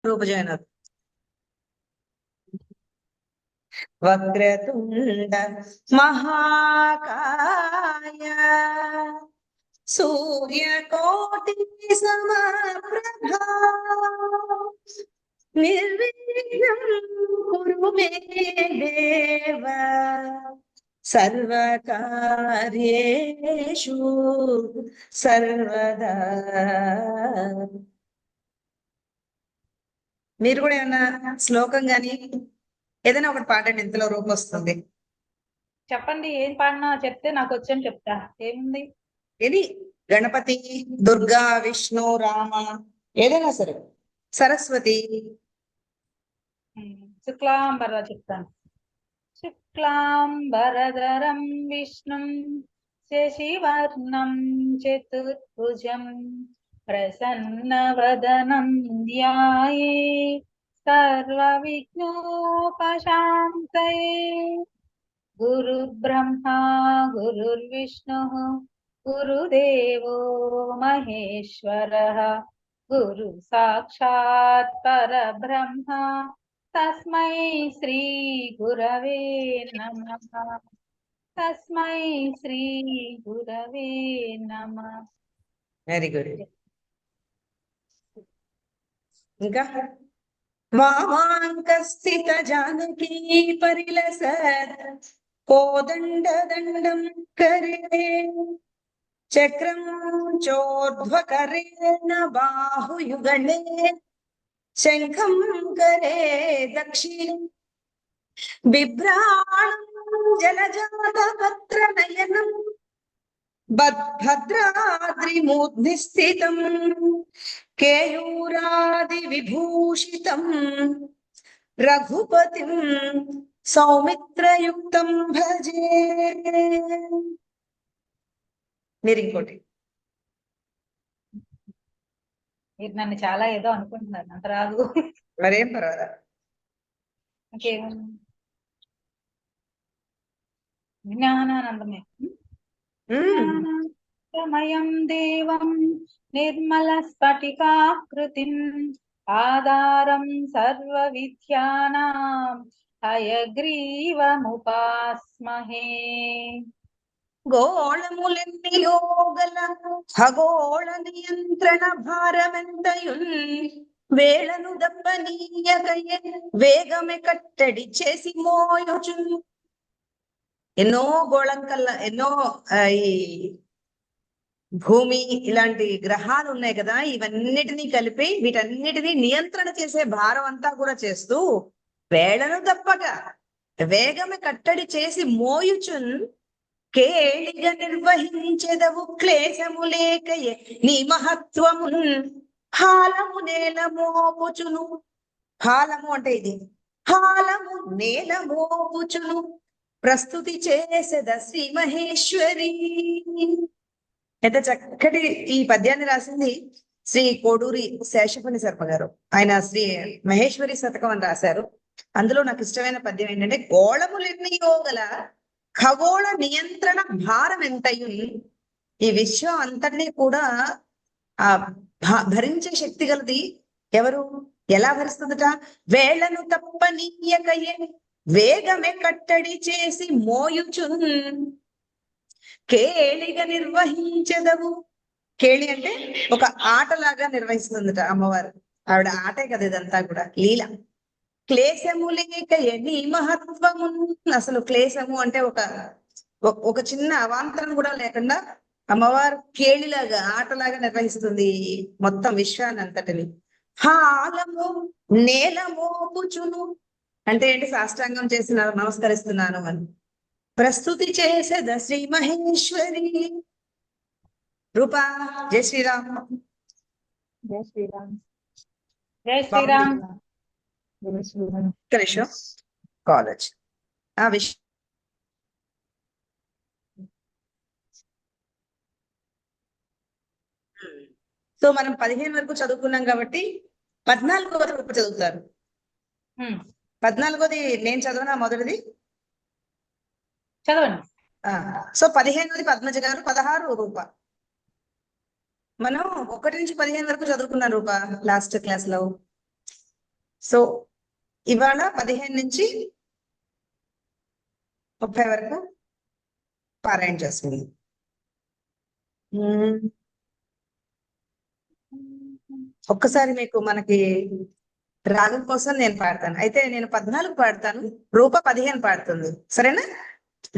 రూపజైనారు. వక్రతుండ మహాకాయ సూర్యకోటి సమప్రభా నిర్విఘ్నం కురు మే దేవ సర్వకార్యేషు సర్వదా. మీరు కూడా ఏమన్నా శ్లోకం గాని ఏదైనా ఒకటి పాడండి, ఇంతలో రూపం వస్తుంది. చెప్పండి, ఏం పాడినా చెప్తే నాకు వచ్చని చెప్తా. ఏముంది? ఏది గణపతి, దుర్గా, విష్ణు, రామ, ఏదైనా సరే. సరస్వతి. శుక్లాంబర చెప్తాను. శుక్లాంబరధరం విష్ణుం శశివర్ణం చతుర్భుజం ప్రసన్నవదనం ధ్యాయే సర్వవిఘ్నోపశాంతయే. గురుర్బ్రహ్మా గురుర్విష్ణుః గురుదేవో మహేశ్వరः గురు సాక్షాత్ పరబ్రహ్మ తస్మై శ్రీ గురవే నమః. తస్మై శ్రీ గురవే నమః. Very good. ఇంకా వామాంకస్థిత జానకీ పరిలసత్ కోదండ దండం కరే చక్రం చోర్ధ్వకరేణ బాహుయుగళే శంఖం కరే దక్షిణం బిభ్రాణం జలజాత పత్ర నయనం భద్రాద్రిమూర్ధ్ని స్థితం కేయూరాది విభూషితం రఘుపతిం సౌమిత్రయుక్తం భజే. మీరు ఇంకోటి. మీరు నన్ను చాలా ఏదో అనుకుంటున్నారు, అంత రాదు. మరేం పర్వాలేదు. ఇంకేముంది? జ్ఞానానందమే. జ్ఞానమయం దేవం నిర్మల స్ఫటికాకృతిం ఆధారం సర్వ విద్యానాం హయగ్రీవముపాస్మహే. గోళములెన్ని యోగల ఖగోళ నియంత్రణ భారమెంతయున్ వేళను దప్పనీయకయే వేగమే కట్టడి చేసి మోయుచున్. ఎన్నో గోళంకల్లా ఎన్నో ఈ భూమి ఇలాంటి గ్రహాలు ఉన్నాయి కదా, ఇవన్నిటినీ కలిపి వీటన్నిటినీ నియంత్రణ చేసే భారం అంతా కూడా చేస్తూ వేళను తప్పక వేగమే కట్టడి చేసి మోయుచున్ కేళిగా నిర్వహించెదవు క్లేశము లేకయే నీ మహత్వమున్ హాలము నేల మోపుచును. హాలము అంటే ఇది, హాలము నేల మోపుచును ప్రస్తుతి చేసేద శ్రీ మహేశ్వరి. ఎంత చక్కటి ఈ పద్యాన్ని రాసింది శ్రీ కోడూరి శేషపని శర్మ గారు. ఆయన శ్రీ మహేశ్వరి శతకం అని రాశారు. అందులో నాకు ఇష్టమైన పద్యం ఏంటంటే, గోళములెన్నయో గల ఖగోళ నియంత్రణ భారం ఎంతయు. ఈ విశ్వం అంతటినీ కూడా ఆ భరించే శక్తి గలది ఎవరు? ఎలా భరిస్తుందట? వేళ్లను తప్పనీయకయే వేగమే కట్టడి చేసి మోయుచున్ కేళిగా నిర్వహించదవు. కేళి అంటే ఒక ఆటలాగా నిర్వహిస్తుందట అమ్మవారు. ఆవిడ ఆటే కదా ఇదంతా కూడా, లీల. క్లేశము లేక ఎన్ని మహత్వము. అసలు క్లేశము అంటే ఒక చిన్న అవాంతరం కూడా లేకుండా అమ్మవారు కేళిలాగా ఆటలాగా నిర్వహిస్తుంది మొత్తం విశ్వాన్ని అంతటిని. హాలము నేల మోపుచును అంటే ఏంటి? సాష్టాంగం చేసి నమస్కరిస్తున్నాను అని. ప్రస్తుతి చేసేద శ్రీ మహేశ్వరి. రూపా జై శ్రీరామ్. జై శ్రీరామ్. జై శ్రీరామ్. జై శ్రీరామ్. నిమిషం కాలేజ్ ఆ విషయం. సో మనం 15 వరకు చదువుకున్నాం కాబట్టి 14వ రూప చదువుతారు. 14వది నేను చదవనా? మొదటిది చదవండి. సో 15వది పద్మజ గారు, 16 రూప. మనం 1 నుంచి 15 వరకు చదువుకున్నాం రూప లాస్ట్ క్లాస్ లో. సో ఇవాళ 15 నుంచి 30 వరకు పారాయణ చేసుకుంది. ఒక్కసారి మీకు మనకి రాగం కోసం నేను పాడతాను. అయితే నేను 14 పాడతాను, రూప 15 పాడుతుంది. సరేనా?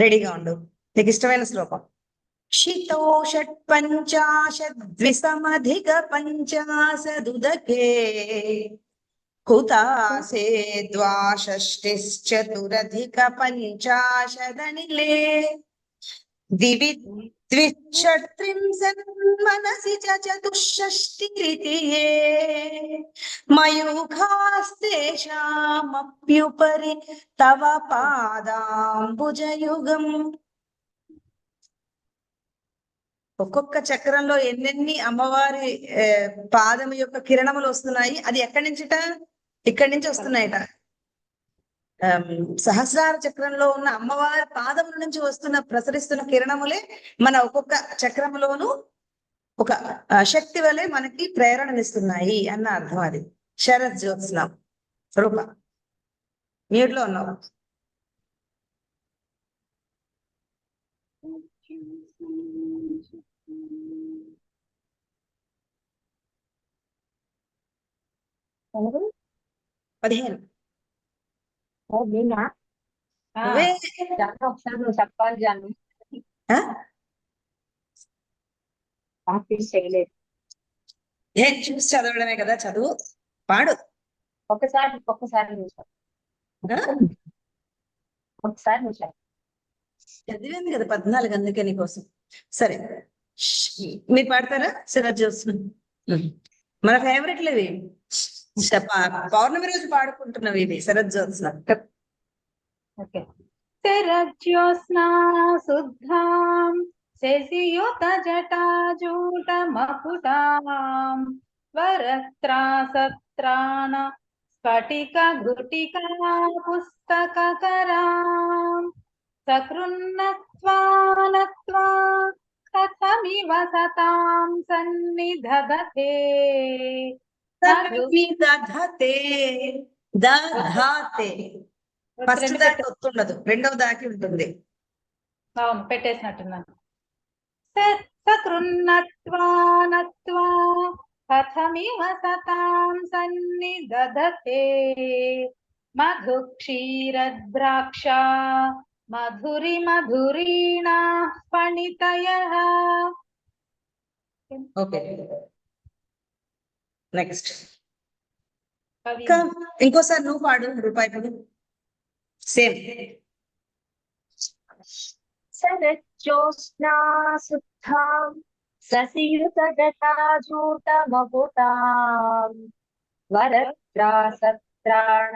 రెడీగా ఉండు. నీకు ఇష్టమైన శ్లోకం. క్షితో షట్పంచాశద్విసమధిక పంచాశదుదకే కుతాసే ద్వాషష్టిశ్చతురధిక పంచాశదనిలే దివి ద్విషట్త్రింశన్మనసి చతుషష్టిరితి యే మయూఖాస్తేషామప్యుపరి తవ పాదాంబుజయుగం. ఒక్కొక్క చక్రంలో ఎన్నెన్ని అమ్మవారి పాదం యొక్క కిరణములు వస్తున్నాయి. అది ఎక్కడి నుంచిట? ఇక్కడి నుంచి వస్తున్నాయట. సహస్రార చక్రంలో ఉన్న అమ్మవారి పాదముల నుంచి ప్రసరిస్తున్న కిరణములే మన ఒక్కొక్క చక్రములోను ఒక శక్తి వలె మనకి ప్రేరణనిస్తున్నాయి అన్న అర్థం. అది శరత్ జ్యోత్స్నాం. రూప మ్యూట్ లో ఉన్నావు. ఎవరు? 15 నేనా? నువ్వే. జాను ఒకసారి నువ్వు చెప్పాలి జాను. ప్రాక్టీస్ చేయలేదు. ఏం చూసి చదవడమే కదా చదువు. పాడు. ఒకసారి నువ్వు చెప్పు. ఒకసారి నువ్వు చెప్పు. చదివింది కదా 14, అందుకే నీకోసం. సరే, మీరు పాడతారా? శరత్ జ్యోత్స్నం మన ఫేవరెట్లు ఇవి. పౌర్ణమి రోజు పాడుకుంటున్నవి ఇవి శరత్ జ్యోత్స్నం. ఓకే. శరజ్యోత్స్నా శుద్ధాం శశియుత జటాజూట మకుటాం వరత్రాసత్రాణ స్ఫటిక గుటికా పుస్తకకరాం సకృన్నత్వా నత్వా కథమివ సతాం సన్నిధదతే దధతే దధాతే. ఫస్ట్ దాకి ఒత్తుండదు, రెండవ దాకి ఉంటుంది. అవును, పెట్టేసినట్టున్నాను. సకృన్నత్వా నత్వా కథమివ సతాం సన్నిధదతే మధు క్షీరద్రాక్ష మధురి మధురీణా ఫణితయః. Okay, next. ఇంకోసారి నువ్వు పాడు రూపాయి. సేమ్. శరజ్యోత్స్నా శుద్ధాం శశియుత జటాజూట మకుటాం వరత్రాసత్రాణ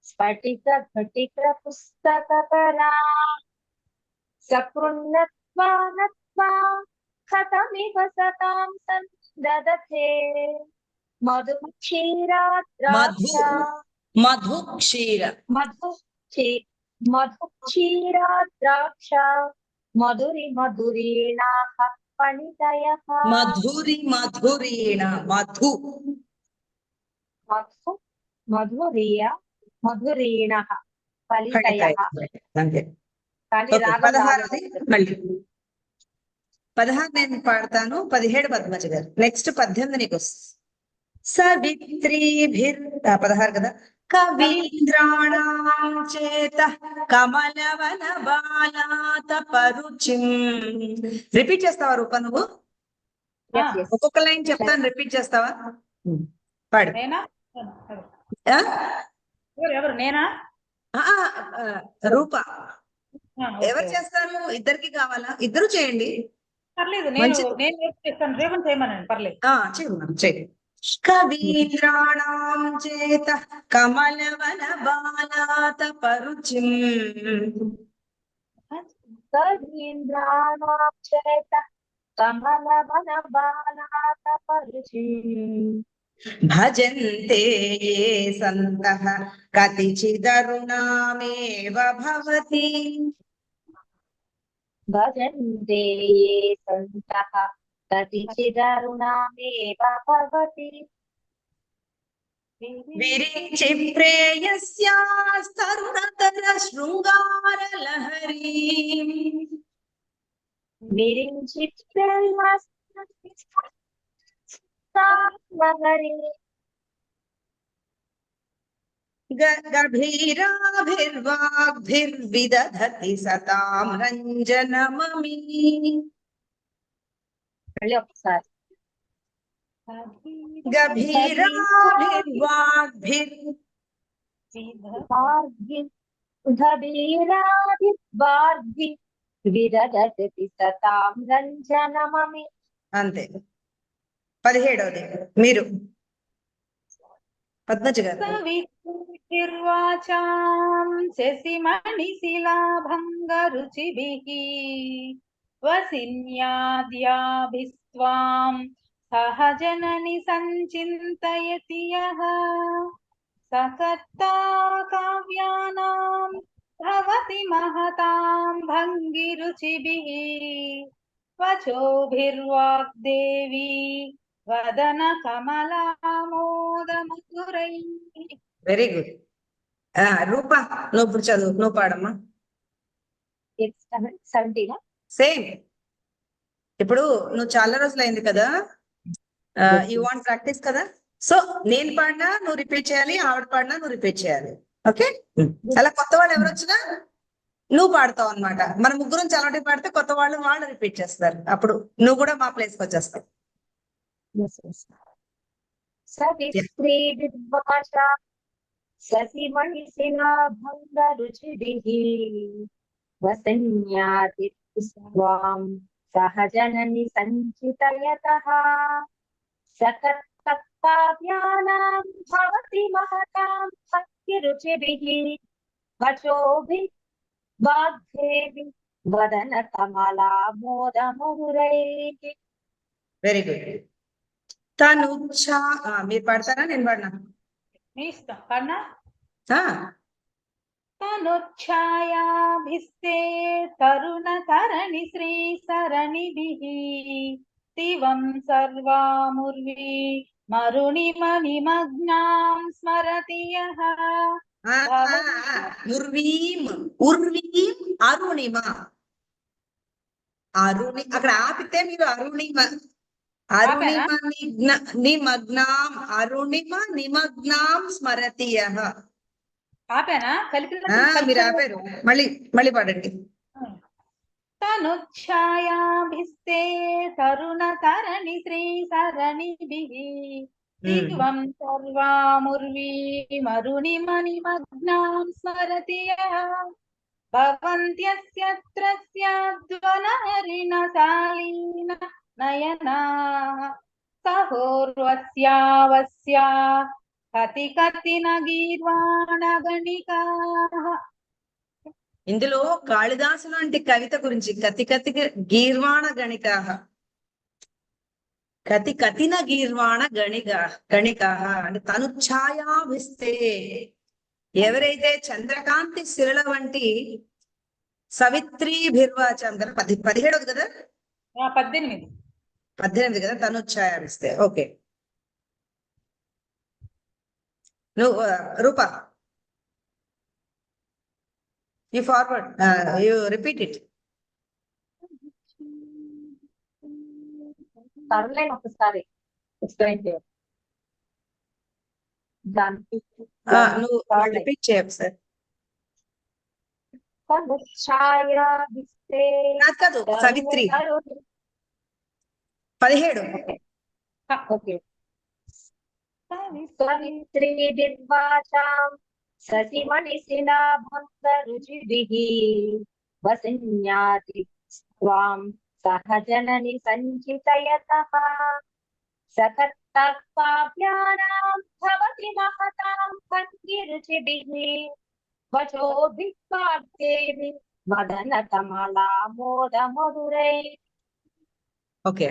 స్ఫటిక ఘటిక పుస్తకకరాం సకృన్నత్వా నత్వా కథమివ సతాం సన్నిధదతే మధు క్షీరాద్రాక్ష మధు క్షీర మధు క్షీరాద్రాక్ష మధురి మధురీణాః ఫణితయః. మధురి మధురీణ. మధు మధురీణః ఫలితయః. అంతే. కానీ 16 మళ్ళీ 16 నేను పాడతాను, 17 పద్మజ గారు. నెక్స్ట్ 18 నీకు వస్తుంది. సవిత్రీభిర్ 16 కదా. కవీంద్రాణాం చేత కమలవన బాలాత పరుచిం. రిపీట్ చేస్తావా రూప నువ్వు? ఒక్కొక్క లైన్ చెప్తాను, రిపీట్ చేస్తావా? పాడు. నేనా? ఆ? ఎవరు నేనా? రూప. ఎవరు చేస్తారు? ఇద్దరికి కావాలా? ఇద్దరు చేయండి. పర్లేదు, నేను చేస్తాను. రేవంత్ చేయమనండి, పర్లేదు. చేయండి. కవీంద్రాణాం చేత కమలవన బాలాత పరుచిం. కవీంద్రాణాం చేత కమలవన బాలాత పరుచిం భజంతే ఏ సంతః కతిచిదరుణామేవ భవతి. భజంతే ఏ సంతః కతిచిదరుణామేవ భవతి. విరించి ప్రేయస్యాస్తరుణతర శృంగార లహరీ విరించి గభీరాభిర్వాగ్భిర్విదధతి సతాం రంజనమమి. మళ్ళీ ఒకసారి గభీరాభిర్వాగ్భిర్ విదదతి సతాం రంజనమమి. అంతే. 17వది మీరు పద్మజ గారు. సవితుర్వాచాం శశిమణిశిలాభంగరుచిభిః వసిన్యాద్యాభిస్త్వాం సహజనని సంచింతయతి యః సకర్తా కావ్యానాం భవతి మహతాం భంగిరుచిభిః వచోభిర్వాగ్దేవి వదన కమలామోదమధురై. Very good. రూప నువ్వు ఇప్పుడు చదువు, నువ్వు పాడమ్మా. 17 సేమ్. ఇప్పుడు నువ్వు చాలా రోజులు అయింది కదా, యూ వాంట్ ప్రాక్టీస్ కదా, సో నేను పాడినా నువ్వు రిపీట్ చేయాలి, ఆవిడ పాడినా నువ్వు రిపీట్ చేయాలి. ఓకే. అలా కొత్త వాళ్ళు ఎవరు వచ్చినా నువ్వు పాడతావు అన్నమాట. మన ముగ్గురం చలవటి పాడితే కొత్త వాళ్ళు రిపీట్ చేస్తారు. అప్పుడు నువ్వు కూడా మా ప్లేస్కి వచ్చేస్తావు. సవిత్రీ విద్వాచా శశిమణిశిలాభంగరుచిభిః వసన్యాతి స్వాం సహజనని సంచితయతః సకర్తకావ్యానాం భవతి మహతాం భక్తిరుచిభిః వచోభిః వాగ్దేవి వదన కమలామోదమధురైః. Very good. తను మీరు పాడతారా, నేను పాడినా? మీ ఇష్టం. పాడనా? తనుఛాయాభిస్తే తరుణ తరణి శ్రీ సరణిభిః శివం సర్వాముర్వి మరుణిమనిమగ్నాం స్మరతి యః ఉర్వీం అరుణిమ. అక్కడ ఆపితే మీరు అరుణిమ నిమగ్నాం నిమగ్నాం స్మరతి యః. ఆపానా? కలిపి మీరు ఆపారు. మళ్ళీ పాడండి. తనుఛాయాభిస్తే తరుణ తరణి శ్రీ సరణిభిః శివం సర్వాముర్వి మరుణిమనిమగ్నాం స్మరతి యః భవంత్యస్య స్యాద్వనహరిణ శాలీన నయనాః సహోర్వస్యావస్యా కతి కతిన గీర్వాణగణికాః. ఇందులో కాళిదాసు లాంటి కవిత గురించి కతి గీర్వాణ గణికాః, కతి కతిన గీర్వాణ గణికాః అంటే తనుఛాయాభిస్తే, ఎవరైతే చంద్రకాంతి శిరల వంటి సవిత్రీభిర్వాచం కదా, 17 కదా, 18 కదా, తనుఛాయాభిస్తే. ఓకే. నువ్వు రూప, you forward, you repeat it. సర్లైన్ ఒకసారి ఎక్స్ప్లెయిన్ చేయండి. నువ్వు రిపీట్ చేయవు సార్. కాదు, సవిత్రి 17. ఓకే. సవిత్రీ విద్వాచాం శశిమణిశిలాభంగరుచిభిః వసన్యాతి స్వాం సహజనని సంచితయతః సకర్తకావ్యానాం భవతి మహతాం భంగిరుచిభిః వచోభిః వాగ్దేవి వదన కమలామోదమధురైః. ఓకే.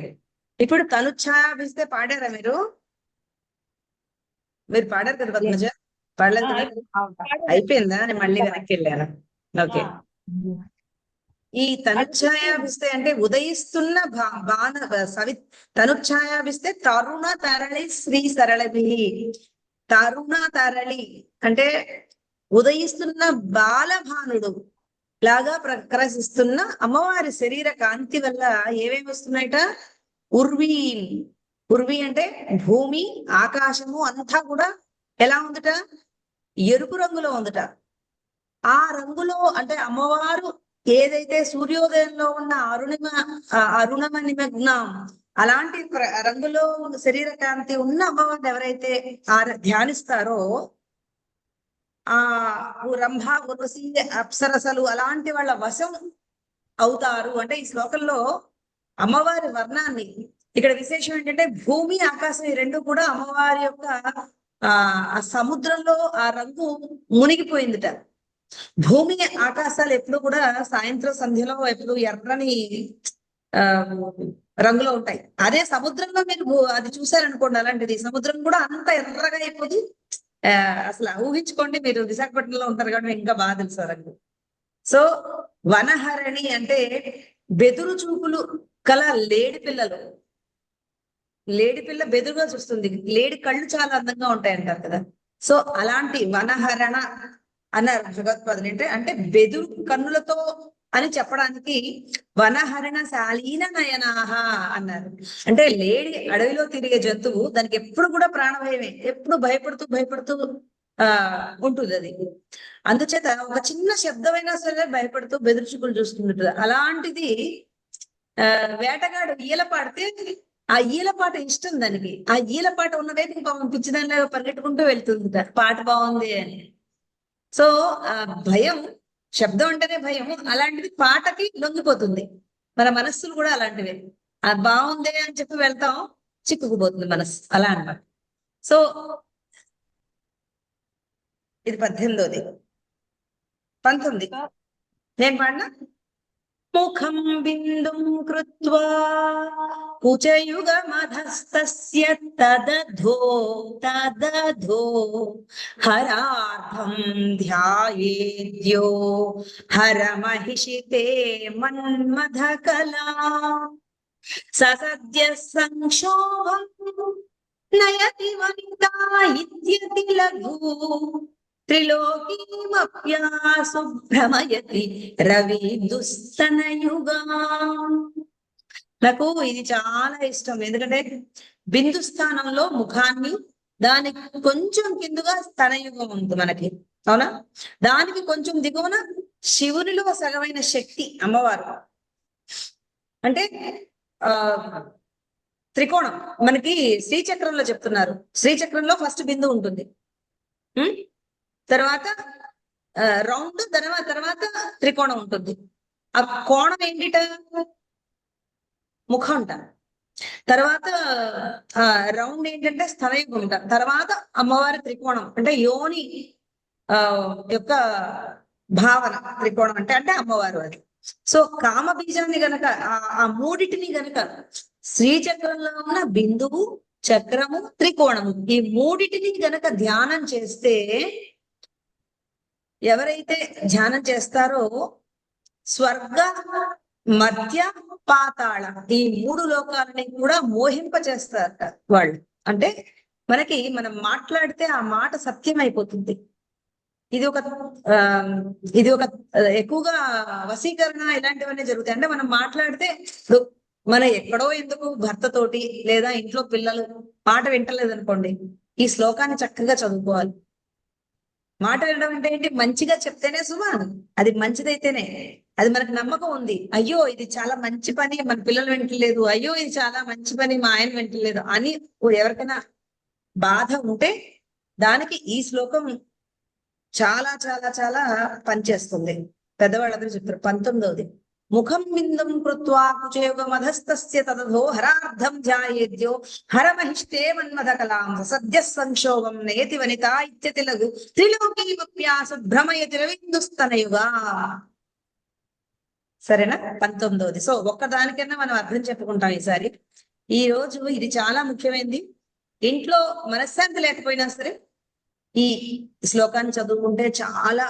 ఇప్పుడు తనుఛాయాభిస్తే పాడారా మీరు? పాడారు కదా పద్మజ? పాడలేదు కదా? అయిపోయిందా? నేను మళ్ళీ వెనక్కి వెళ్ళాను. ఓకే. ఈ తనుఛాయాభిస్తే అంటే ఉదయిస్తున్న తనుఛాయాభిస్తే తరుణ తరళి శ్రీ సరళభిః, తరుణ తరళి అంటే ఉదయిస్తున్న బాలభానుడు లాగా ప్రకాశిస్తున్న అమ్మవారి శరీర కాంతి వల్ల ఏమేమి వస్తున్నాయట? ఉర్వి. ఉర్వి అంటే భూమి ఆకాశము అంతా కూడా ఎలా ఉందట? ఎరుపు రంగులో ఉందట. ఆ రంగులో అంటే అమ్మవారు ఏదైతే సూర్యోదయంలో ఉన్న అరుణమ నిమగ్నం అలాంటి రంగులో శరీర కాంతి ఉన్న అమ్మవారిని ఎవరైతే ధ్యానిస్తారో ఆ రంభ ఉర్వశి అప్సరసలు అలాంటి వాళ్ళ వశం అవుతారు. అంటే ఈ శ్లోకంలో అమ్మవారి వర్ణాన్ని ఇక్కడ విశేషం ఏంటంటే భూమి ఆకాశం ఈ రెండు కూడా అమ్మవారి యొక్క ఆ సముద్రంలో ఆ రంగు మునిగిపోయిందిట. భూమి ఆకాశాలు ఎప్పుడు కూడా సాయంత్రం సంధ్యలో ఎప్పుడు ఎర్రని రంగులో ఉంటాయి. అదే సముద్రంలో మీరు అది చూసారనుకోండి, అలాంటిది సముద్రం కూడా అంత ఎర్రగా అయిపోయి అసలు ఊహించుకోండి, మీరు విశాఖపట్నంలో ఉంటారు కాబట్టి ఇంకా బాగా తెలుసు రంగు. సో వనహరణి అంటే బెదురు చూపులు కల లేడి పిల్లలు. లేడి పిల్ల బెదురుగా చూస్తుంది, లేడి కళ్ళు చాలా అందంగా ఉంటాయి అంటారు కదా. సో అలాంటి వనహరణ అన్నారు భగవత్పాదులు. అంటే బెదురు కన్నులతో అని చెప్పడానికి వనహరణ శాలీన నయనాహ అన్నారు. అంటే లేడి అడవిలో తిరిగే జంతువు, దానికి ఎప్పుడు కూడా ప్రాణభయమే, ఎప్పుడు భయపడుతూ ఉంటుంది అది. అందుచేత ఒక చిన్న శబ్దమైనా సరే భయపడుతూ బెదురు చూపులు చూస్తుంటుంది. అలాంటిది వేటగాడు ఈల పాడితే ఆ ఈలపాట ఇష్టం దానికి. ఆ ఈలపాట ఉన్న వైపు పాపం పిచ్చిదానిలాగా పరిగెట్టుకుంటూ వెళ్తుంది, పాట బాగుంది అని. సో ఆ భయం, శబ్దం అంటేనే భయం, అలాంటిది పాటకి లొంగిపోతుంది. మన మనస్సులు కూడా అలాంటివే. అది బాగుంది అని చెప్పి వెళ్తాం, చిక్కుకుపోతుంది మనస్సు, అలా అన్నమాట. సో ఇది 18వ. 19 నేను పాడినా. ముఖం బిందుం కృత్వా కుచయుగమధస్తస్య తదధో హరార్థం ధ్యాయేద్యో హరమహిషితే మన్మథకలా ససద్య సంక్షోభం నయతి వనితా ఇత్యతి లఘు త్రిలోకీమప్యాసు భ్రమయతి రవి దుస్తనయుగా. నాకు ఇది చాలా ఇష్టం, ఎందుకంటే బిందు స్థానంలో ముఖాన్ని, దానికి కొంచెం కిందుగా స్తనయుగం ఉంది మనకి, అవునా? దానికి కొంచెం దిగువన శివునిలో సగమైన శక్తి అమ్మవారు. అంటే త్రికోణం మనకి శ్రీచక్రంలో చెప్తున్నారు. శ్రీచక్రంలో ఫస్ట్ బిందు ఉంటుంది, తర్వాత రౌండ్, తర్వాత త్రికోణం ఉంటుంది. ఆ కోణం ఏంటిట? ముఖం అంట. తర్వాత రౌండ్ ఏంటంటే స్థలయుగం అంట. తర్వాత అమ్మవారి త్రికోణం అంటే యోని యొక్క భావన. త్రికోణం అంటే అమ్మవారు అది. సో కామ బీజాన్ని గనక ఆ మూడిటిని గనక శ్రీచక్రంలో ఉన్న బిందువు, చక్రము, త్రికోణము, ఈ మూడిటిని గనక ధ్యానం చేస్తే, ఎవరైతే ధ్యానం చేస్తారో స్వర్గ, మధ్య, పాతాళ ఈ 3 లోకాలని కూడా మోహింప చేస్తారు వాళ్ళు. అంటే మనం మాట్లాడితే ఆ మాట సత్యం అయిపోతుంది. ఇది ఒక ఎక్కువగా వశీకరణ ఇలాంటివన్నీ జరుగుతాయి. అంటే మనం మాట్లాడితే ఎక్కడో ఎందుకు భర్తతోటి లేదా ఇంట్లో పిల్లలు మాట వింటలేదు అనుకోండి, ఈ శ్లోకాన్ని చక్కగా చదువుకోవాలి. మాట వినడం అంటే ఏంటి? మంచిగా చెప్తేనే సుమా, అది మంచిదైతేనే అది మనకు నమ్మకం ఉంది. అయ్యో ఇది చాలా మంచి పని, మన పిల్లలు వింటలేదు, అయ్యో ఇది చాలా మంచి పని, మా ఆయన వింటలేదు అని ఎవరికైనా బాధ ఉంటే దానికి ఈ శ్లోకం చాలా చాలా చాలా పనిచేస్తుంది. పెద్దవాళ్ళందరూ చెప్తారు. 19వది. ముఖం బిందుం కృత్వా కుచయుగమధస్తస్య తదధో హరార్థం ధ్యాయేద్యో హరమహిష్టే మన్మథకలాం సద్య సంక్షోభం నయతి వనితా ఇత్యతి లఘు త్రిలోకీమప్యాసు భ్రమయతి రవిందుస్తనయుగా. సరేనా? 19వది. సో ఒక్కదానికన్నా మనం అర్థం చెప్పుకుంటాం ఈసారి. ఈ రోజు ఇది చాలా ముఖ్యమైనది. ఇంట్లో మనశ్శాంతి లేకపోయినా సరే ఈ శ్లోకాన్ని చదువుకుంటే చాలా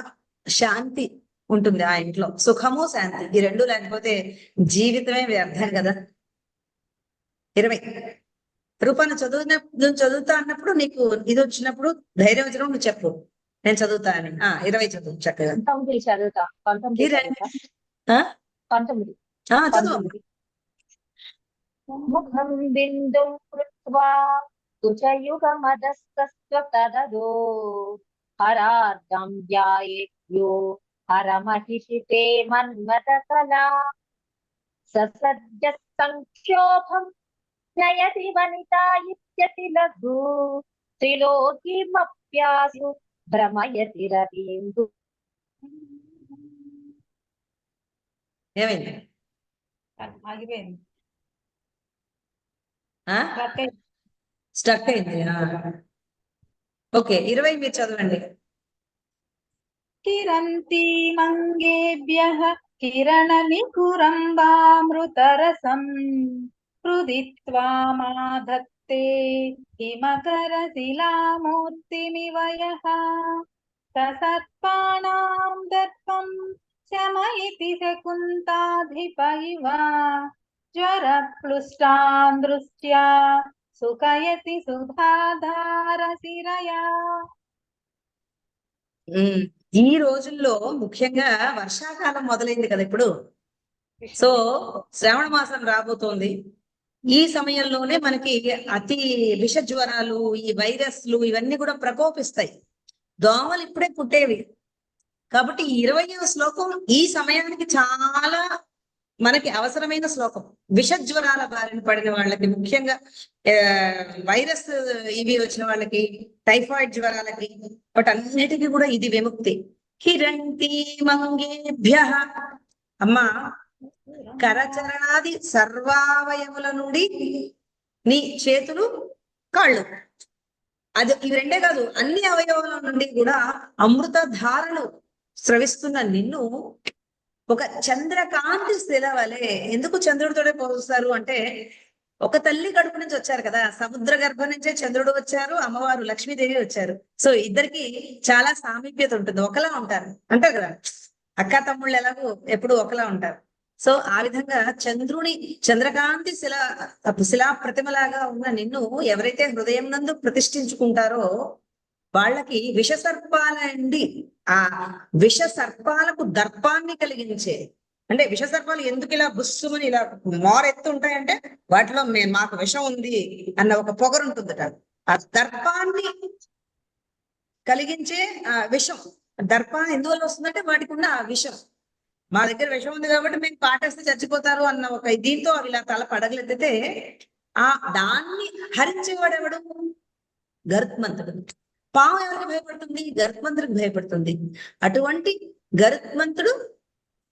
శాంతి ఉంటుంది ఆ ఇంట్లో. సుఖము, శాంతి ఈ రెండు లేకపోతే జీవితమే వ్యర్థం కదా. 20 రూపాన్ని నువ్వు చదువుతా అన్నప్పుడు నీకు ఇది వచ్చినప్పుడు ధైర్యం వచ్చినప్పుడు నువ్వు చెప్పు నేను చదువుతా అని. 20 చదువు చక్కగా. 19 చదువుతా. 19 చదువుతా. ఆ? 19. చదువు. 19. ముఖం బిందుం కృత్వా కుచయుగమదస్తస్వ తదదో హరార్ధం ధ్యాయేత్యో హరమహిషితే మన్మథకలా ససజ్జ సంక్షోభం జయతి వనితా ఇత్యతి లఘు త్రిలోకీమప్యాసు భ్రమయతి రవీందు. ఏమైంది? ఆగిపోయింది. ఆ? స్టక్ అయింది. ఓకే 20 మీరు చదవండి. కిరంతి మంగేభ్యః కిరణనికురంబామృతరసం హృదిత్వా మాధత్తే హిమకరశిలామూర్తిమివ యః ససత్పానాం దర్పం శమయితి శకుంతాధిప ఇవ జ్వరప్లుష్టాన్ దృష్ట్యా సుఖయతి సుధాధారశిరయా. ఈ రోజుల్లో ముఖ్యంగా వర్షాకాలం మొదలైంది కదా ఇప్పుడు. సో శ్రావణ మాసం రాబోతోంది. ఈ సమయంలోనే మనకి అతి విష జ్వరాలు, ఈ వైరస్లు ఇవన్నీ కూడా ప్రకోపిస్తాయి. దోమలు ఇప్పుడే పుట్టేవి. కాబట్టి 20వ శ్లోకం ఈ సమయానికి చాలా మనకి అవసరమైన శ్లోకం. విష జ్వరాల బారిన పడిన వాళ్ళకి, ముఖ్యంగా వైరస్ ఇవి వచ్చిన వాళ్ళకి, టైఫాయిడ్ జ్వరాలకి, వాటన్నిటికీ కూడా ఇది విముక్తి. కిరంతి మంగేభ్యః అమ్మా కరచరణాది సర్వావయముల నుండి నీ చేతులు కాళ్ళు, అది ఇవి రెండే కాదు అన్ని అవయవాల నుండి కూడా అమృత ధారలు స్రవిస్తున్న నిన్ను ఒక చంద్రకాంతి శిల వలె. ఎందుకు చంద్రుడితోనే పోలుస్తారు అంటే, ఒక తల్లి కడుపు నుంచి వచ్చారు కదా, సముద్ర గర్భం నుంచే చంద్రుడు వచ్చారు, అమ్మవారు లక్ష్మీదేవి వచ్చారు. సో ఇద్దరికి చాలా సామీప్యత ఉంటుంది, ఒకలా ఉంటారు అంటారు కదా, అక్క తమ్ముళ్ళు ఎలాగో ఎప్పుడు ఒకలా ఉంటారు. సో ఆ విధంగా చంద్రకాంతి శిలా ప్రతిమలాగా ఉన్న నిన్ను ఎవరైతే హృదయం నందు ప్రతిష్ఠించుకుంటారో వాళ్ళకి విష సర్పాల నుండి, ఆ విష సర్పాలకు దర్పాన్ని కలిగించే, అంటే విష సర్పాలు ఎందుకు ఇలా బుస్సుమని ఇలా మోరెత్తుంటాయంటే వాటిలో మాకు విషం ఉంది అన్న ఒక పొగరు ఉంటుందట. ఆ దర్పాన్ని కలిగించే ఆ విషం, దర్పం ఎందువల్ల వస్తుందంటే వాటికి ఉన్న ఆ విషం. మా దగ్గర విషం ఉంది కాబట్టి మేము పాటేస్తే చచ్చిపోతారు అన్న ఒక దీంతో అవి ఇలా తల పడగలెత్తితే ఆ దాన్ని హరించేవాడు ఎవడు? గరుత్మంతుడు. పాము ఎవరికి భయపడుతుంది? గరుత్మంతుడికి భయపడుతుంది. అటువంటి గరుత్మంతుడు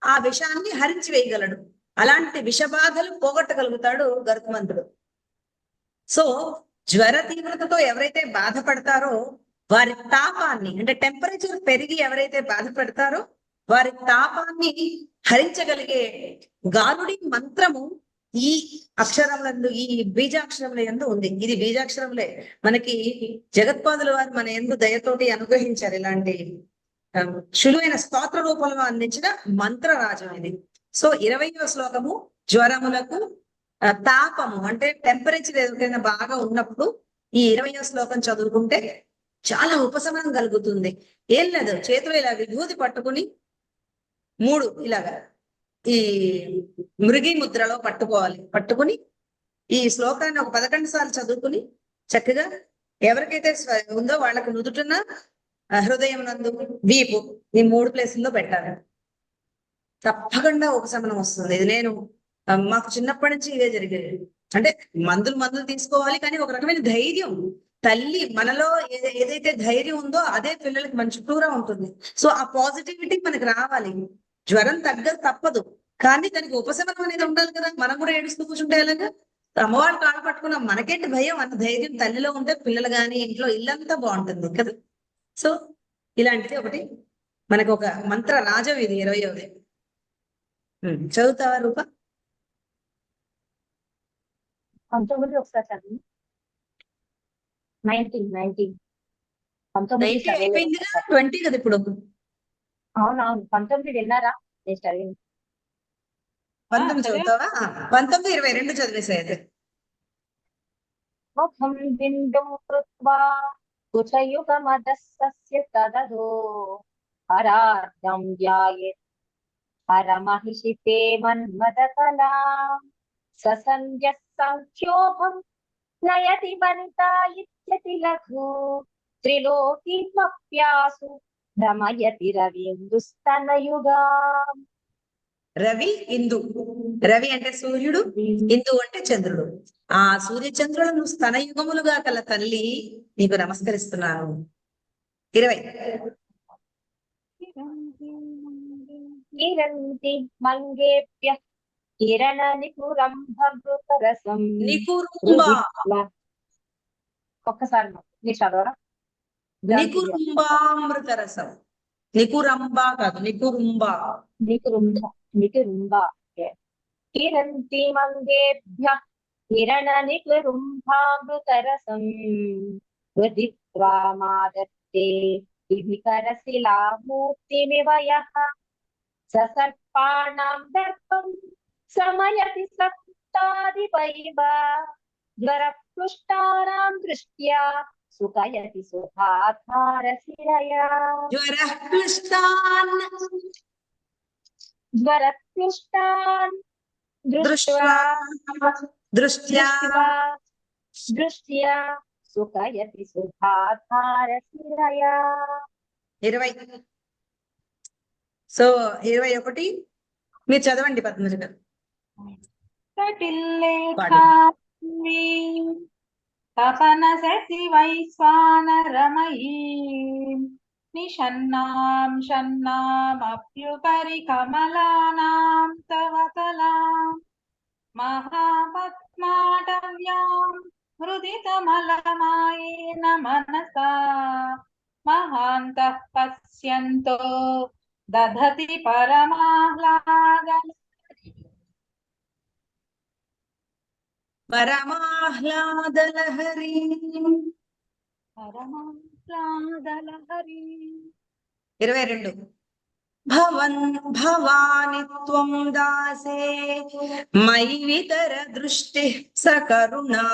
ఆ విషాన్ని హరించి వేయగలడు. అలాంటి విషబాధలు పోగొట్టగలుగుతాడు గరుత్మంతుడు. సో జ్వర తీవ్రతతో ఎవరైతే బాధపడతారో వారి తాపాన్ని, అంటే టెంపరేచర్ పెరిగి ఎవరైతే బాధపడతారో వారి తాపాన్ని హరించగలిగే గాలుడి మంత్రము ఈ అక్షరములందు, ఈ బీజాక్షరముల యందు ఉంది. ఇది బీజాక్షరములే. మనకి జగత్పాదుల వారు మన యందు దయతోటి అనుగ్రహించారు. ఇలాంటి సులువైన స్తోత్ర రూపంలో అందించిన మంత్రరాజం ఇది. సో 20వ శ్లోకము జ్వరములకు తాపము అంటే టెంపరేచర్ ఏదైనా బాగా ఉన్నప్పుడు ఈ 20వ శ్లోకం చదువుకుంటే చాలా ఉపశమనం కలుగుతుంది. ఏం లేదు, చేతిలో ఇలా విభూతి పట్టుకుని 3 ఇలాగా ఈ మృగి ముద్రలో పట్టుకుని ఈ శ్లోకాన్ని ఒక 11 సార్లు చదువుకుని చక్కగా ఎవరికైతే ఉందో వాళ్ళకు నుదుటున్న, హృదయం నందు, వీపు, ఈ 3 ప్లేసుల్లో పెట్టాలి. తప్పకుండా ఉపశమనం వస్తుంది. ఇది నేను మాకు చిన్నప్పటి నుంచి ఇదే జరిగేది. అంటే మందులు తీసుకోవాలి, కానీ ఒక రకమైన ధైర్యం, తల్లి మనలో ఏదైతే ధైర్యం ఉందో అదే పిల్లలకి మన చుట్టూరా ఉంటుంది. సో ఆ పాజిటివిటీ మనకి రావాలి. జ్వరం తప్పదు, కానీ దానికి ఉపశమనం అనేది ఉండాలి కదా. మనం కూడా ఏడుస్తూ కూర్చుంటే ఎలాగా? అమ్మవాళ్ళు కాళ్ళు పట్టుకున్నాం, మనకేంటి భయం అన్న ధైర్యం తల్లిలో ఉంటే పిల్లలు కానీ ఇంట్లో ఇల్లంతా బాగుంటుంది కదా. సో ఇలాంటిది ఒకటి మనకు ఒక మంత్ర రాజం ఇది 20వది. చదువుతావా రూప? 19 ఒకసారి చదివి. 19 అయిపోయిందిగా, 20 కదా ఇప్పుడు. అవునవును 19 విన్నారా? నేను చదివింది 19 చదువుతావా? 19, 22 చదివేసాయి. ముఖం బిందుం కృత్వా కుచయుగమదస్సస్య తదదో హరార్ధం ధ్యాయేత్ హరమహిషితే మన్మదకలా ససంధ్యః సంఖ్యోభం నయతి వనితా ఇత్యతి లఘు త్రిలోకీమప్యాసు భ్రమయతి రవీందుస్తనయుగా. రవి ఇందు. రవి అంటే సూర్యుడు, ఇందు అంటే చంద్రుడు. ఆ సూర్య చంద్రులను స్తనయుగములుగా కల తల్లి నీకు నమస్కరిస్తున్నాను. 20. కిరంతి మంగేభ్యః కిరణ నికురంభృతరసం నికురుంబ. ఒక్కసారి మీరు చదవరా? నికురుంబామృత రసం. నికురంబ కాదు, నికురుంబ. నికురుంబ. కిరంతి మంగేభ్యః కిరణ నికురుంభామృతరసం ఉదిత్వా మాదత్తే వికరశిలా మూర్తిమివ యః ససర్పాణాం దర్పం సమయతి సప్తాదిపైవ జ్వరపృష్టానాం దృష్ట్యా సుఖయతి సుఖాధారశిరయా. జ్వరఃక్లిష్టాన్ జ్వరపృష్టాన్ దృష్ట్వా దృష్ట్యా సుఖయతి సుఖాధారశిరయా. 20. సో 21 మీరు చదవండి పద్మజ గారు. తపన శశి వైశ్వానరమయీ నిషన్నాం షన్నామప్యుపరి కమలానాం తవ కలాం మహాపద్మాటవ్యాం హృదితమలమాయేన మనసా మహాంతః పశ్యంతో దధతి పరమాహ్లాదలహరి. 22. భవాని త్వం దాసే మయి వితర దృష్టి సకరుణా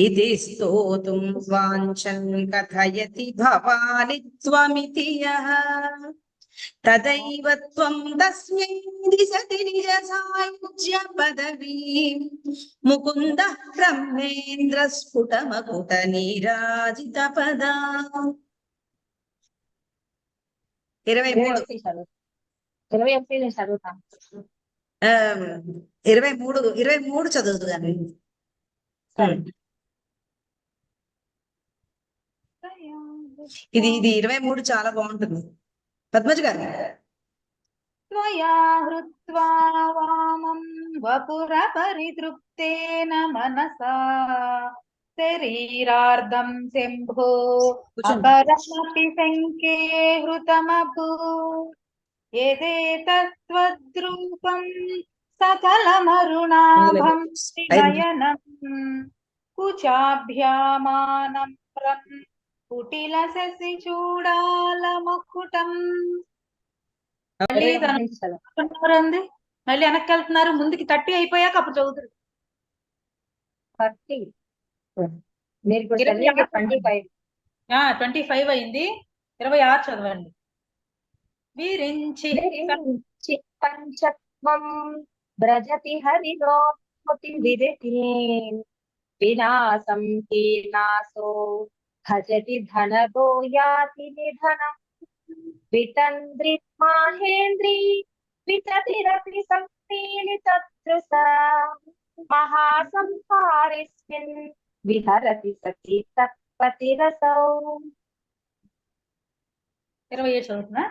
ఇది స్తోతుం వాంఛన్ కథయతి భవాని త్వమితి యః తదైవ త్వం తస్మై దిశతి నిజ సాయుజ్య పదవీం ముకుందః బ్రహ్మేంద్ర స్ఫుటమకుట నీరాజిత పదా. 23. 21 చదువుతాను. 23 చదువుదు కానీ ఇది 23 చాలా బాగుంటుంది పద్మజ గారు. త్వయా హృత్వా వామం వపుర పరితృప్తేన మనసా శరీరార్ధం శంభో అపరమపి శంకే హృతమభూ ఏదేతత్వద్రూపం సకలమరుణాభం శ్రీనయనం కుచాభ్యామానమ్రం కుటిల శశి చూడాలమకుటం. మళ్ళీ వెనక్కి వెళ్తున్నారు, ముందుకి 30 అయిపోయాక అప్పుడు చదువుతారు. 25 అయింది. 26 చదవండి. విరించి పంచత్వం బ్రజతి హరిలోతి విదితి వినాశం కీనాసో భజతి ధనదో యాతి నిధనం వితంద్రి మాహేంద్రి వితతిరపి సంపీలితదృశా మహాసంహారిస్మిన్ విహరతి సఖి తత్పతిరసౌ. 27 చదువుతున్నా.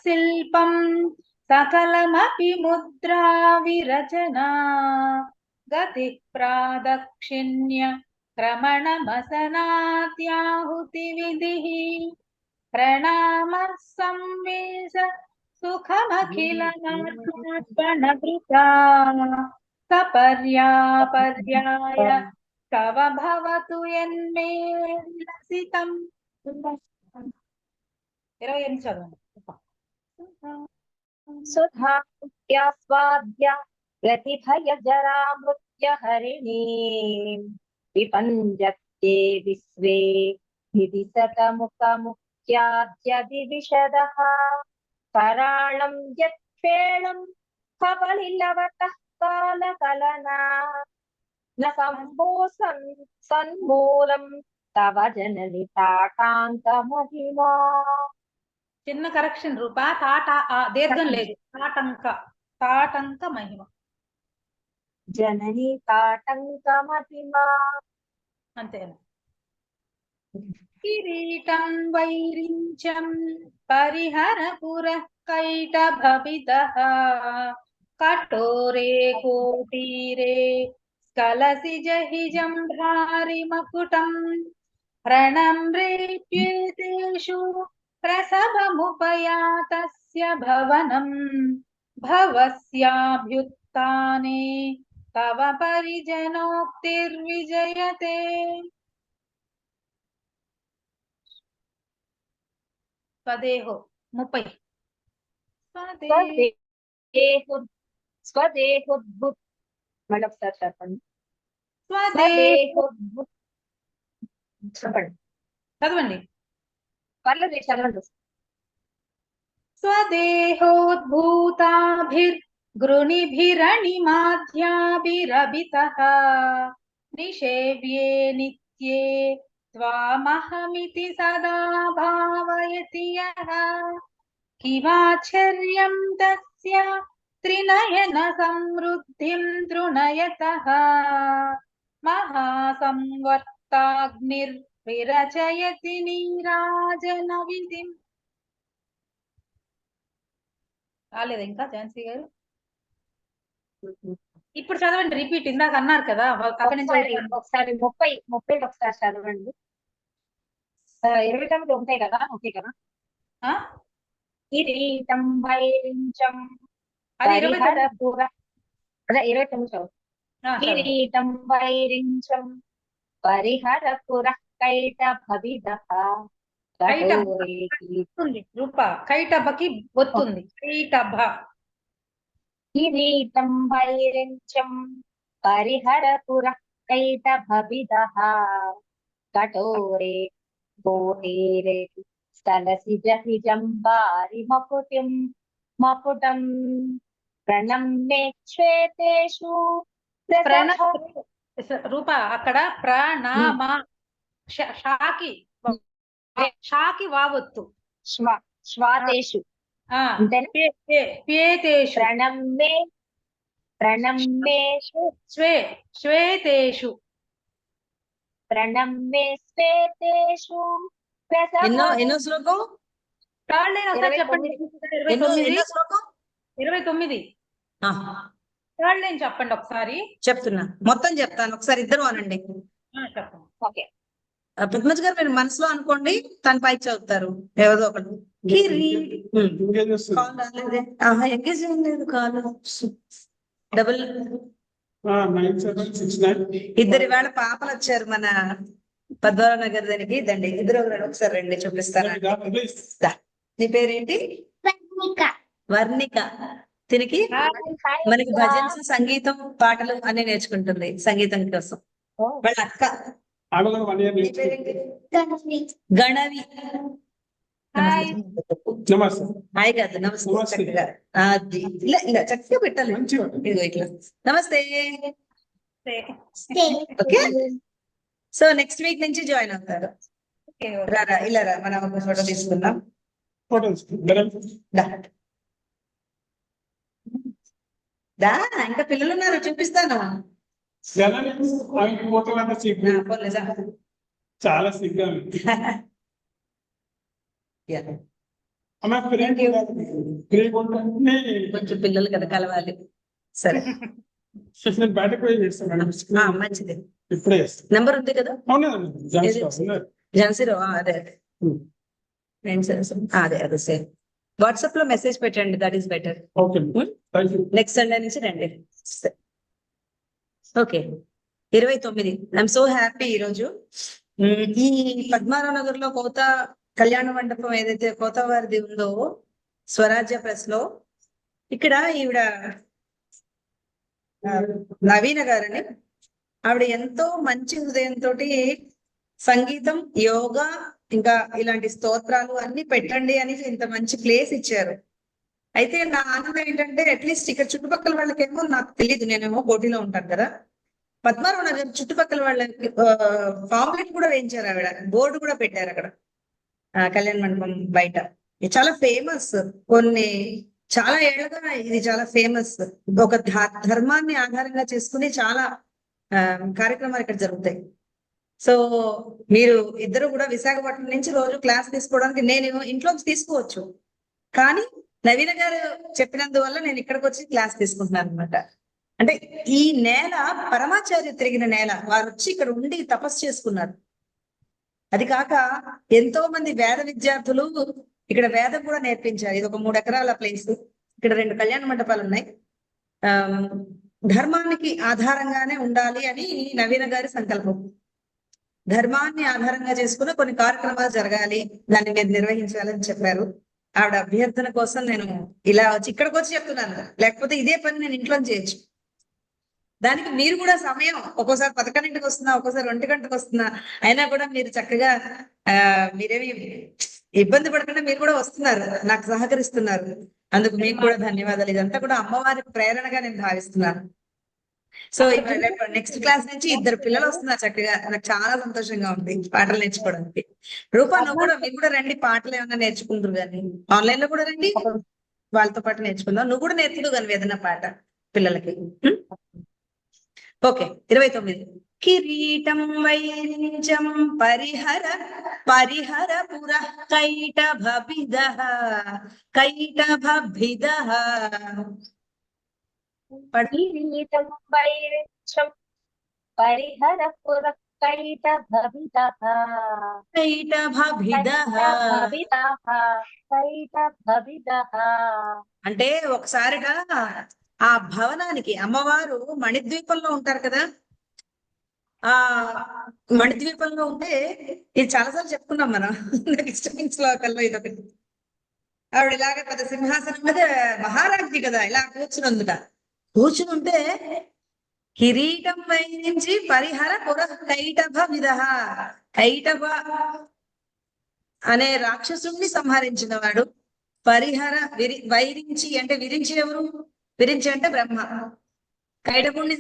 శిల్పం సకలమపి ముద్రా విరచనా గతి ప్రాదక్షిణ్య క్రమణమసనాత్యాహుతి విధిః ప్రణామ సంవేశ సుఖమఖిలనార్పణభృతా సపర్యాపర్యాయ తవ భవతు యన్మే విలసితం. 28 చదవండి. సుధాస్వాద్య ప్రతిభయ జరా हरिणीं विपञ्जत्ये विश्वे निदिशतमुखमुख्याद्यदिविशदः कराळं यत्क्षेणं कवलिलवतः कालकलना न सम्भोसं सन्मूलं तव जननि ताटान्तमहिमा చిన్న కరెక్షన్ రూపా. దీర్ఘం లేదు. తాటంక మహిమ जननी ताटङ्कमहिमा అంతేనా. కిరీటం వైరించం పరిహరపుర కైటభవితః కఠోరే కోటీరే స్కలసి జహిజం భారిమకుటం ప్రణమ్రేప్యేతేషు ప్రసభముపయాతస్య భవనం భవస్యాభ్యుత్థానే తవ పరిజనోక్తిర్విజయతే. స్వదేహో 30. స్వదేహోద్భుత్ మళ్ళీ ఒకసారి చెప్పండి. చెప్పండి చదవండి. పర్లేదు చదవండి. స్వదేహోద్భూతాభిర్గృణిభిరణిమాధ్యాభిరభితః నిషేవ్యే నిత్యే త్వామహమితి సదా భావయతి యః కిమాశ్చర్యం తస్య త్రినయన సమృద్ధిం తృణయతః మహాసంవర్తాగ్నిర్విరచయతి నీరాజన విధిం. రాలేదు ఇంకా ఝాన్సీ గారు? ఇప్పుడు చదవండి, రిపీట్. ఇందాక అన్నారు కదా అక్కడి నుంచి ఒకసారి 30 ఒకసారి చదవండి. 29 ఉంటాయి కదా, ఓకే కదా. కిరీటం వైరించం అది 29. పరిహరపుర అదే 29 చదువు. కిరీటం వైరించం పరిహరపుర కైటభవిదః రూప కైటభకి ఒత్తుంది. కైటభ. కిరీటం వైరించం పరిహరపుర కైటభవిదః కఠోరే కోటీరే స్థలసి జహిజం భారిమకుటం మకుటం ప్రణమ్మే శ్వేతేషు రూప అక్కడ ప్రణామ షాకి వావొత్తు. శ్వాతేషు ప్యేతేషు ప్రణమ్మేషు శ్వేతేషు ప్రణమ్మే శ్వేతేషు ఎన్నో శ్లోకం? థర్డ్ లైన్ ఒకసారి చెప్పండి. 29. థర్డ్ లైన్ చెప్పండి ఒకసారి. చెప్తున్నా, మొత్తం చెప్తాను. ఒకసారి ఇద్దరు అనండి. చెప్పండి. ఓకే. పద్మజ్ గారు మీరు మనసులో అనుకోండి, తను పైకి చదువుతారు ఏదో ఒకటి. ఎంగేజ్ లేదు కాదు. డబుల్ 9769. ఇద్దరు ఇవాళ పాపలు వచ్చారు మన పద్మనాభ నగర్ దానికి. దండి ఇద్దరు ఒకసారి రండి చూపిస్తారా. నీ పేరేంటి? వర్ణిక. తినికి మనకి భజన్స్, సంగీతం, పాటలు అన్ని నేర్చుకుంటుంది సంగీతం కోసం. వాళ్ళ అక్క గణవి. హాయ్ కాదు, నమస్తే. చక్కగా ఇలా చక్కగా పెట్టాలి. ఇదిగో ఇట్లా నమస్తే. ఓకే, సో నెక్స్ట్ వీక్ నుంచి జాయిన్ అవుతారు. రారా, ఇలా రా, మనం ఒక ఫోటో తీసుకుందాం. దా, ఇంకా పిల్లలు ఉన్నారు, చూపిస్తాను. చాలా సిగ్గా కొంచెం పిల్లలు కదా, కలవాలి. సరే, బయటకు పోయి చేస్తాను. మంచిది. ఇప్పుడే చేస్తాను. నంబర్ ఉంది కదా ఝాన్సీలో? అదే అదే సేమ్. వాట్సాప్ లో మెసేజ్ పెట్టండి, that is better. Next Sunday నుంచి రండి. ఓకే, 29. I'm so happy. ఈరోజు ఈ పద్మారావు నగర్ లో కోత కళ్యాణ మండపం ఏదైతే కోత వారిది ఉందో, స్వరాజ్య ప్రెస్ లో, ఇక్కడ ఈవిడ నవీన గారని. ఆవిడ ఎంతో మంచి హృదయంతో సంగీతం, యోగా, ఇంకా ఇలాంటి స్తోత్రాలు అన్ని పెట్టండి అని ఇంత మంచి ప్లేస్ ఇచ్చారు. అయితే నా ఆనందం ఏంటంటే అట్లీస్ట్ ఇక్కడ చుట్టుపక్కల వాళ్ళకేమో నాకు తెలియదు, నేనేమో పోటీలో ఉంటాను కదా, పద్మారావు నగర్ చుట్టుపక్కల వాళ్ళకి పాంప్లెట్ కూడా వేయించారు, ఆవిడ బోర్డు కూడా పెట్టారు అక్కడ కళ్యాణ మండపం బయట. ఇది చాలా ఫేమస్, కొన్ని చాలా ఏళ్ళగా ఇది చాలా ఫేమస్. ఒక ధర్మాన్ని ఆధారంగా చేసుకుని చాలా కార్యక్రమాలు ఇక్కడ జరుగుతాయి. సో మీరు ఇద్దరు కూడా విశాఖపట్నం నుంచి రోజు క్లాస్ తీసుకోవడానికి నేను ఇంట్లోంచి తీసుకోవచ్చు, కానీ నవీన గారు చెప్పినందువల్ల నేను ఇక్కడికి వచ్చి క్లాస్ తీసుకుంటున్నాను అనమాట. అంటే ఈ నేల పరమాచార్య తిరిగిన నేల, వారు వచ్చి ఇక్కడ ఉండి తపస్సు చేసుకున్నారు. అది కాక ఎంతో మంది వేద విద్యార్థులు ఇక్కడ వేదం కూడా నేర్పించారు. ఇది ఒక 3 ఎకరాల ప్లేస్, ఇక్కడ 2 కళ్యాణ మండపాలు ఉన్నాయి. ధర్మానికి ఆధారంగానే ఉండాలి అని నవీన గారి సంకల్పం. ధర్మాన్ని ఆధారంగా చేసుకుని కొన్ని కార్యక్రమాలు జరగాలి, దాన్ని మీరు నిర్వహించాలని చెప్పారు. ఆవిడ అభ్యర్థన కోసం నేను ఇలా వచ్చి ఇక్కడికి వచ్చి చెప్తున్నాను, లేకపోతే ఇదే పని నేను ఇంట్లో చేయొచ్చు. దానికి మీరు కూడా సమయం ఒక్కోసారి 11ంటికి వస్తున్నా, ఒక్కోసారి 1 గంటకు వస్తున్నా, అయినా కూడా మీరు చక్కగా మీరేమి ఇబ్బంది పడకుండా మీరు కూడా వస్తున్నారు, నాకు సహకరిస్తున్నారు. అందుకు మీకు కూడా ధన్యవాదాలు. ఇదంతా కూడా అమ్మవారి ప్రేరణగా నేను భావిస్తున్నాను. సో నెక్స్ట్ క్లాస్ నుంచి 2 పిల్లలు వస్తున్నారు చక్కగా, నాకు చాలా సంతోషంగా ఉంది పాటలు నేర్చుకోవడానికి. రూపా నువ్వు కూడా, మీరు కూడా రండి, పాటలు ఏమైనా నేర్చుకుంటారు కానీ ఆన్లైన్ లో కూడా రండి, వాళ్ళతో పాటు నేర్చుకుందాం. నువ్వు కూడా నేర్చుదు కానీ ఏదైనా పాట పిల్లలకి. ఓకే, 29. కిరీటం వైరించం పరిహర పరిహర పుర కైటభిదః కైటభిదః. కిరీటం వైరించం పరిహర పుర కైటభిదః కైటభిదః కైటభిదః. అంటే ఒకసారిగా ఆ భవనానికి, అమ్మవారు మణిద్వీపంలో ఉంటారు కదా, ఆ మణిద్వీపంలో ఉంటే, ఇది చాలాసార్లు చెప్పుకున్నాం మనం నాకు ఇష్టమైన శ్లోకాల్లో ఇదొకటి. ఆవిడ ఇలాగ పెద్ద సింహాసనం మీద మహారాజ్ఞి కదా, ఇలా కూర్చుని ఉంటే కిరీటం వైరించి పరిహర పుర కైటభిదః. కైటభ అనే రాక్షసుణ్ణి సంహరించిన వాడు, పరిహర వైరించి అంటే విరించి ఎవరు? విరించి అంటే బ్రహ్మ. కైటభుణ్ణి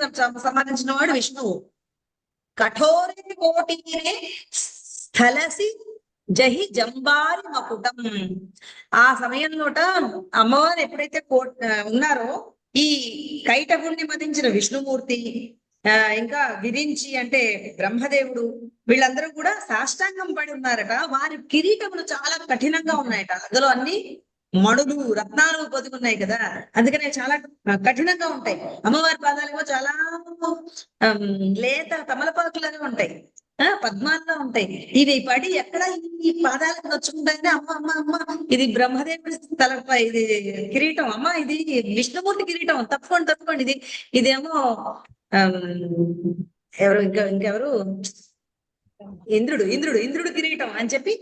సంహరించిన వాడు విష్ణువు. కఠోరే కోటీరే స్థలసి జహి జంబారి మకుటం. ఆ సమయంలోట అమ్మవారు ఎప్పుడైతే ఉన్నారో, ఈ కైటభుణ్ణి మదించిన విష్ణుమూర్తి, ఇంకా విరించి అంటే బ్రహ్మదేవుడు, వీళ్ళందరూ కూడా సాష్టాంగం పడి ఉన్నారట. వారి కిరీటములు చాలా కఠినంగా ఉన్నాయట, అందులో అన్ని మణులు రత్నాలు పొదుగున్నాయి కదా, అందుకనే చాలా కఠినంగా ఉంటాయి. అమ్మవారి పాదాలేమో చాలా లేత తమలపాకులుగా ఉంటాయి, పద్మాల్లో ఉంటాయి. ఇవి పడి ఎక్కడ ఈ పాదాలకు నొచ్చుకుంటాయని అమ్మ అమ్మ అమ్మ ఇది బ్రహ్మదేవుడి తలపై ఇది కిరీటం, అమ్మ ఇది విష్ణుమూర్తి కిరీటం, తప్పుకోండి ఇదేమో ఎవరు ఇంకెవరు ఇంద్రుడు కిరీటం అని చెప్పి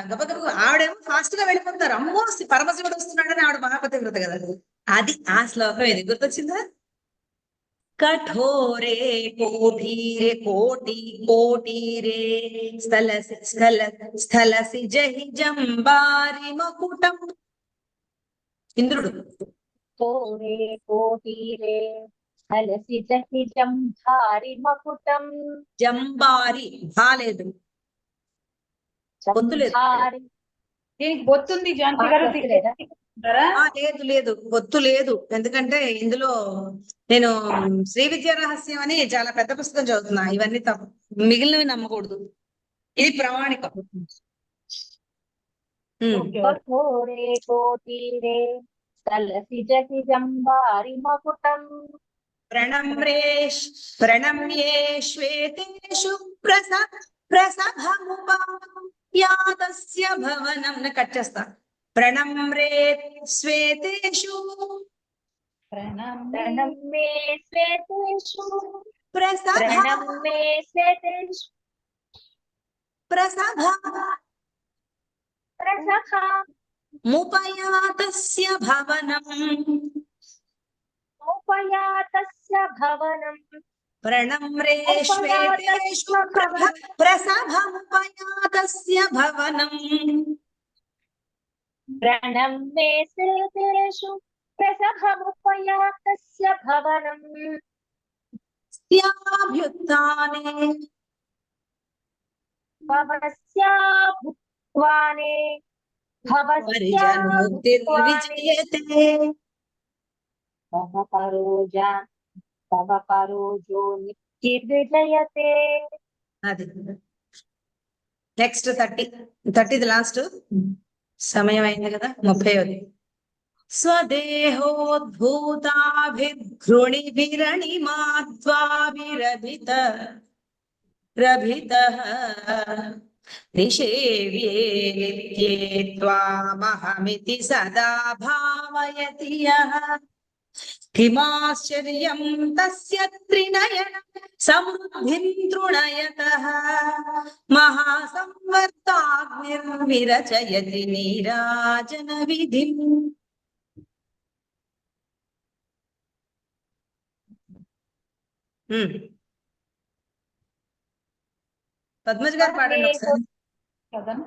గబగబ ఆవిడేమో ఫాస్ట్ గా వెళ్ళిపోతారు. అమ్మో పరమశివుడు వస్తున్నాడని ఆవిడ మహాపతివ్రత కదా, అది ఆ శ్లోకం ఇది గుర్తొచ్చిందా? కఠోరే కోటీరే కోటీరే స్థలసి జహి జంబారి మకుటం. ఇంద్రుడు. కోరే కోటీరే స్థలసి జహి జంబారి మకుటం. జంబారి బాలేదు, దీనికి బొత్తుంది జానకి గారు, లేదు బొత్తు లేదు. ఎందుకంటే ఇందులో నేను శ్రీ విద్యా రహస్యం అని చాలా పెద్ద పుస్తకం చదువుతున్నా, ఇవన్నీ తప్పు, మిగిలినవి నమ్మకూడదు, ఇది ప్రామాణికం. కఠోరే కోటీరే స్థలసి జహి జంబారి మకుటం. ప్రణమ్యే శ్వేతేషు ప్రసభముపాయాతస్య భవనం. కట్ చేస్తా. ప్రణమ్రే శ్వేతేషు ప్రణమ్యే శ్వేతేషు ప్రసభముపయాతస్య భవనం. ఉపయాతస్య భవనం ప్రణమ్రేష్వేతేషు భవనం ప్రసభముపయాతస్య భవనం ప్రణమ్మే శ్వేతేషు ప్రసభముపయాతస్య భవనం స్యాభ్యుత్థానే భవస్యాభుత్వానే పరిజన్ముక్తిర్విజయతే. తవ పరోజో నిత్యర్విజయతే. అది నెక్స్ట్ 30 లాస్ట్ సమయం అయింది కదా. 30వ స్వదేహోద్భూతాభిఘృణిభిరణిమాద్వాభిరభిత రభితః నిషేవ్యే నిత్యే త్వామహమితి సదా భావయతి యః కిమాశ్చర్యం తస్య త్రినయన సమృద్ధిం తృణయతః మహాసంవర్తాగ్నిర్విరచయతి నీరాజన విధిం. పద్మజ గారు పాడండి ఒకసారి. చదవను.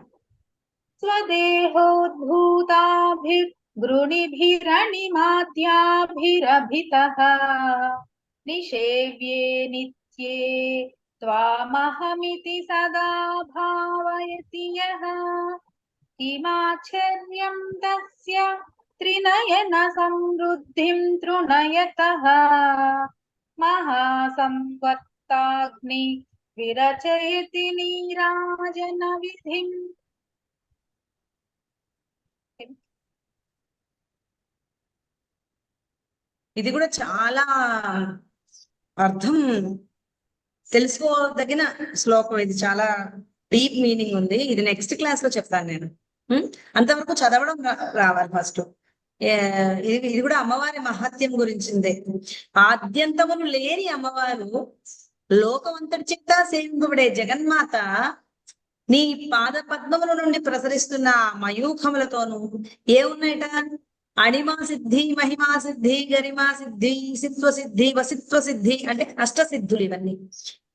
స్వదేహోద్భూతాభిర్గృణిభిరణిమాద్యాభిరభితః నిషేవ్యే నిత్యే త్వామహమితి సదా భావయతి యః కిమాశ్చర్యం తస్య త్రినయన సమృద్ధిం తృణయతః మహాసంవర్తాగ్ని విరచయతి నీరాజన విధిం. ఇది కూడా చాలా అర్థం తెలుసుకోదగిన శ్లోకం. ఇది చాలా డీప్ మీనింగ్ ఉంది. ఇది నెక్స్ట్ క్లాస్ లో చెప్తాను నేను. అంతవరకు చదవడం రావాలి ఫస్ట్. ఇది కూడా అమ్మవారి మహత్యం గురించిందే. ఆద్యంతములు లేని అమ్మవారు లోకమంతటి చేత సేవింపబడే జగన్మాత నీ పాద పద్మముల నుండి ప్రసరిస్తున్న మయూఖములతోనూ ఏమున్నాయట? అణిమా సిద్ధి, మహిమా సిద్ధి, గరిమా సిద్ధి, సిత్వ సిద్ధి, వసిత్వ సిద్ధి అంటే అష్టసిద్ధులు. ఇవన్నీ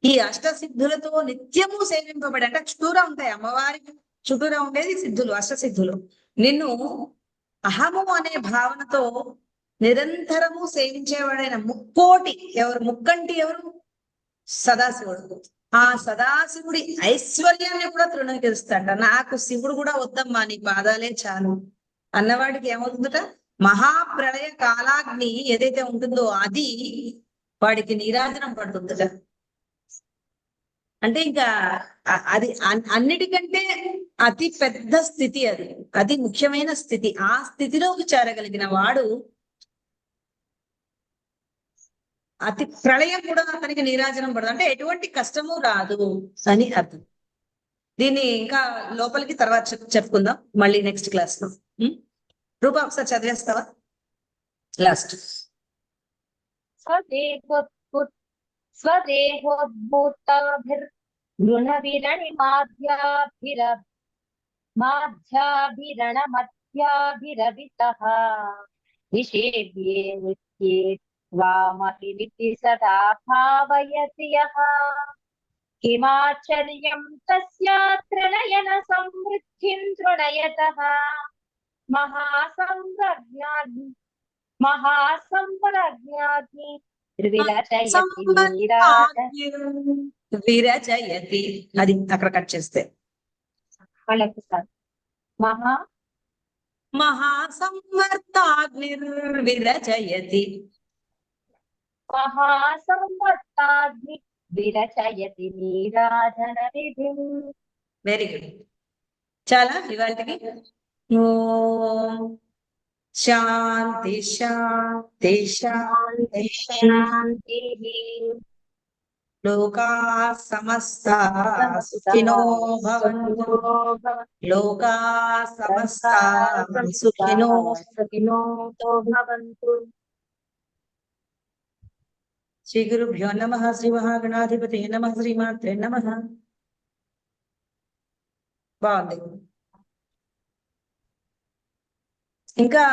ఈ అష్టసిద్ధులతో నిత్యము సేవింపబడి అంటే చుట్టూరా ఉంటాయి. అమ్మవారి చుట్టూరా ఉండేది సిద్ధులు, అష్టసిద్ధులు. నిన్ను అహము అనే భావనతో నిరంతరము సేవించేవాడైన ముక్కోటి ఎవరు? ముక్కంటి ఎవరు? సదాశివుడు. ఆ సదాశివుడి ఐశ్వర్యాన్ని కూడా తృణీకరిస్తాడ. నాకు శివుడు కూడా వద్దమ్మా, నీ పాదాలే చాలు అన్నవాడికి ఏమవుతుందట? మహాప్రళయ కాలాగ్ని ఏదైతే ఉంటుందో అది వాడికి నీరాజనం పడుతుందట. అంటే ఇంకా అది అన్నిటికంటే అతి పెద్ద స్థితి, అది ముఖ్యమైన స్థితి. ఆ స్థితిలోకి చేరగలిగిన వాడు అతి ప్రళయం కూడా అతనికి నీరాజనం పడదు. అంటే ఎటువంటి కష్టము రాదు అని అర్థం. దీన్ని ఇంకా లోపలికి తర్వాత చెప్పుకుందాం మళ్ళీ నెక్స్ట్ క్లాస్ లో. రూపా ఒకసారి చదివేస్తావా లాస్ట్? స్వదేహోద్భూతాభిర్గుణవిరణిమాధ్యాభిరణమధ్యాభిరవితః నిషేవ్యే నిత్యే త్వామహమితి సదా భావయతి యః కిమాశ్చర్యం తస్య త్రినయన సమృద్ధిం తృణయతః మహాసంప్రజ్ఞాగ్ని విరచయతి. అది అక్కడ కట్ చేస్తే మహాసంవర్తాగ్నిర్విరచయతి. మహాసంవర్తాగ్ని విరచయతి నీరాజన విధిం. Very good. చాలా ఇవాళకి. ఓం శాంతి శాంతి శాంతి శాంతి. లోకా సమస్తా సుఖినో భవంతు. లోకా సమస్తా సుఖినో భవంతు. శ్రీ గురుభ్యో నమః. శ్రీ మహాగణాధిపతే నమః. శ్రీమాత్రే నమః. బాగుంది. ఇంకా